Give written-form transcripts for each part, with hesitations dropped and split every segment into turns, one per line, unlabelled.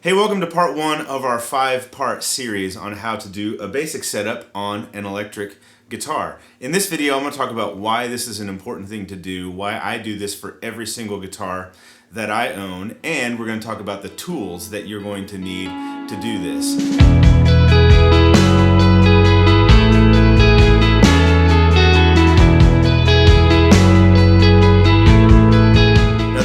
Hey, welcome to part one of our 5-part series on how to do a basic setup on an electric guitar. In this video, I'm going to talk about why this is an important thing to do, why I do this for every single guitar that I own, and we're going to talk about the tools that you're going to need to do this.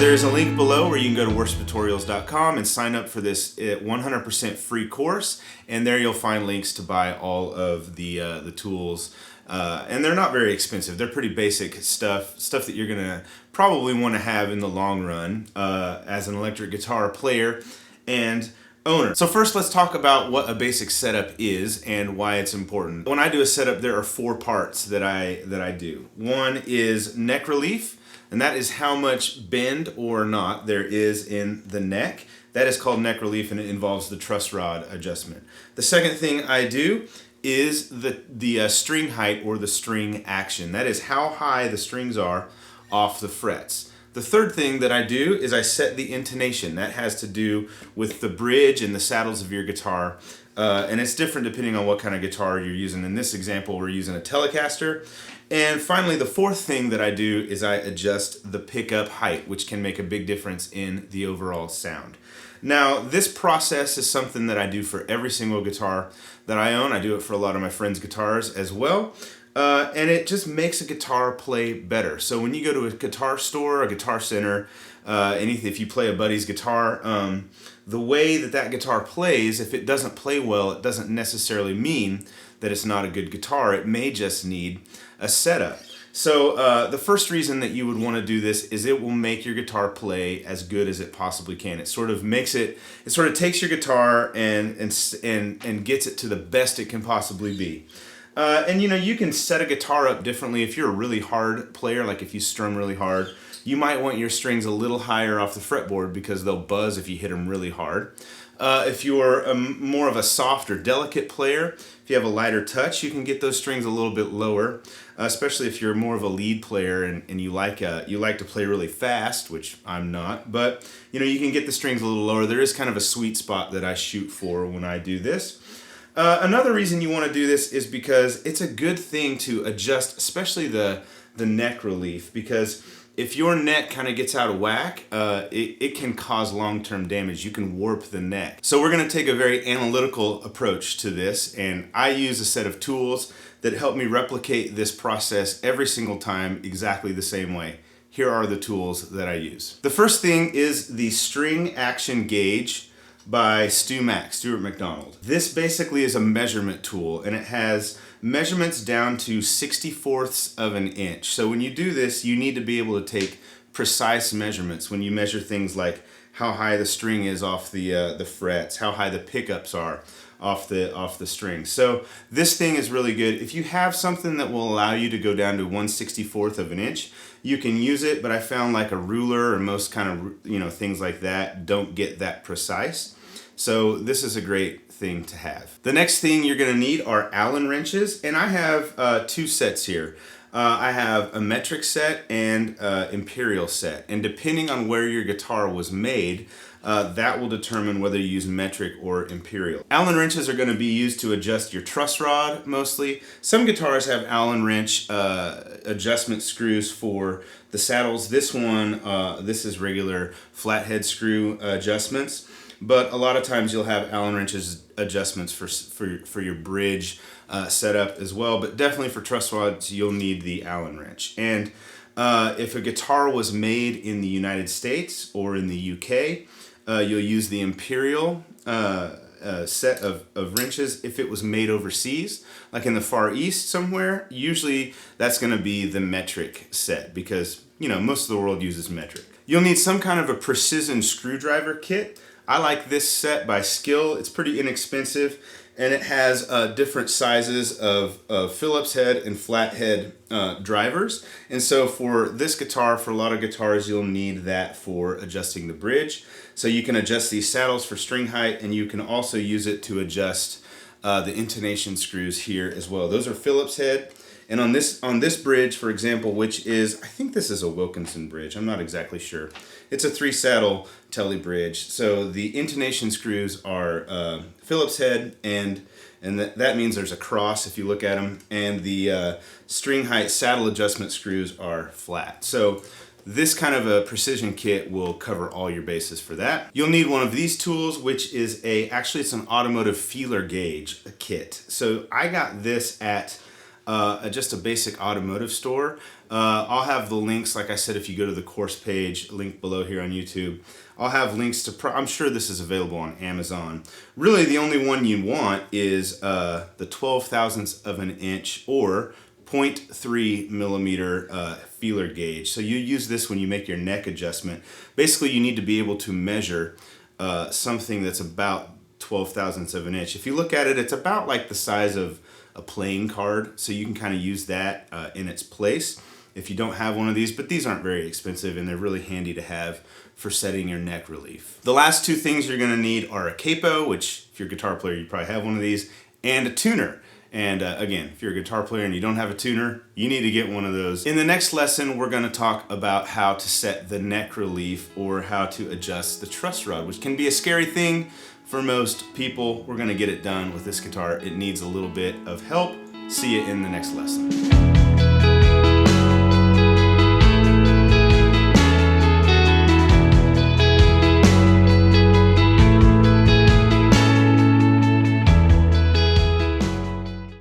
There's a link below where you can go to worshiptutorials.com and sign up for this 100% free course, and there you'll find links to buy all of the tools, and they're not very expensive. They're pretty basic stuff that you're gonna probably want to have in the long run as an electric guitar player and owner. So first, let's talk about what a basic setup is and why it's important. When I do a setup, there are 4 parts that I do. One is neck relief. And that is how much bend or not there is in the neck. That is called neck relief, and it involves the truss rod adjustment. The second thing I do is the string height or the string action. That is how high the strings are off the frets. The third thing that I do is I set the intonation. That has to do with the bridge and the saddles of your guitar. And it's different depending on what kind of guitar you're using. In this example, we're using a Telecaster. And finally, the fourth thing that I do is I adjust the pickup height, which can make a big difference in the overall sound. Now, this process is something that I do for every single guitar that I own. I do it for a lot of my friends' guitars as well. And it just makes a guitar play better. So when you go to a guitar store, a guitar center, if you play a buddy's guitar, the way that guitar plays, if it doesn't play well, it doesn't necessarily mean that it's not a good guitar. It may just need a setup. So the first reason that you would want to do this is it will make your guitar play as good as it possibly can. It sort of takes your guitar and gets it to the best it can possibly be. And you can set a guitar up differently. If you're a really hard player, like if you strum really hard, you might want your strings a little higher off the fretboard because they'll buzz if you hit them really hard. If you're more of a soft or delicate player, if you have a lighter touch, you can get those strings a little bit lower, especially if you're more of a lead player and you like to play really fast, which I'm not, but you can get the strings a little lower. There is kind of a sweet spot that I shoot for when I do this. Another reason you want to do this is because it's a good thing to adjust, especially the neck relief, because if your neck kind of gets out of whack, it can cause long-term damage. You can warp the neck. So we're going to take a very analytical approach to this, and I use a set of tools that help me replicate this process every single time exactly the same way. Here are the tools that I use. The first thing is the string action gauge by Stuart McDonald. This basically is a measurement tool, and it has measurements down to 64ths of an inch. So when you do this, you need to be able to take precise measurements when you measure things like how high the string is off the frets, how high the pickups are off the string. So this thing is really good. If you have something that will allow you to go down to 1/64th of an inch, you can use it, but I found like a ruler or most kind of things like that don't get that precise. So this is a great thing to have. The next thing you're going to need are Allen wrenches, and I have 2 sets here. I have a metric set and imperial set, and depending on where your guitar was made, that will determine whether you use metric or imperial. Allen wrenches are going to be used to adjust your truss rod mostly. Some guitars have Allen wrench adjustment screws for the saddles. This is regular flathead screw adjustments. But a lot of times you'll have Allen wrenches adjustments for your bridge setup as well. But definitely for truss rods, you'll need the Allen wrench. And if a guitar was made in the United States or in the UK, you'll use the imperial set of wrenches. If it was made overseas, like in the Far East somewhere, usually that's going to be the metric set because most of the world uses metric. You'll need some kind of a precision screwdriver kit. I like this set by Skill. It's pretty inexpensive, and it has different sizes of Phillips head and flathead drivers. And so for this guitar, for a lot of guitars, you'll need that for adjusting the bridge. So you can adjust these saddles for string height, and you can also use it to adjust the intonation screws here as well. Those are Phillips head, And on this bridge, for example, which is, I think this is a Wilkinson bridge, I'm not exactly sure. It's a 3-saddle tele bridge. So the intonation screws are Phillips head, and that means there's a cross if you look at them, and the string height saddle adjustment screws are flat. So this kind of a precision kit will cover all your bases for that. You'll need one of these tools, which is actually it's an automotive feeler gauge kit. So I got this at just a basic automotive store. I'll have the links, like I said, if you go to the course page, link below here on YouTube. I'll have links to, I'm sure this is available on Amazon. Really, the only one you want is the 12 thousandths of an inch or 0.3 millimeter feeler gauge. So you use this when you make your neck adjustment. Basically, you need to be able to measure something that's about 12 thousandths of an inch. If you look at it, it's about like the size of a playing card, so you can kind of use that in its place if you don't have one of these, but these aren't very expensive and they're really handy to have for setting your neck relief. The last two things you're going to need are a capo, which if you're a guitar player you probably have one of these, and a tuner. And again, if you're a guitar player and you don't have a tuner, you need to get one of those. In the next lesson, we're going to talk about how to set the neck relief or how to adjust the truss rod, which can be a scary thing for most people. We're going to get it done with this guitar. It needs a little bit of help. See you in the next lesson.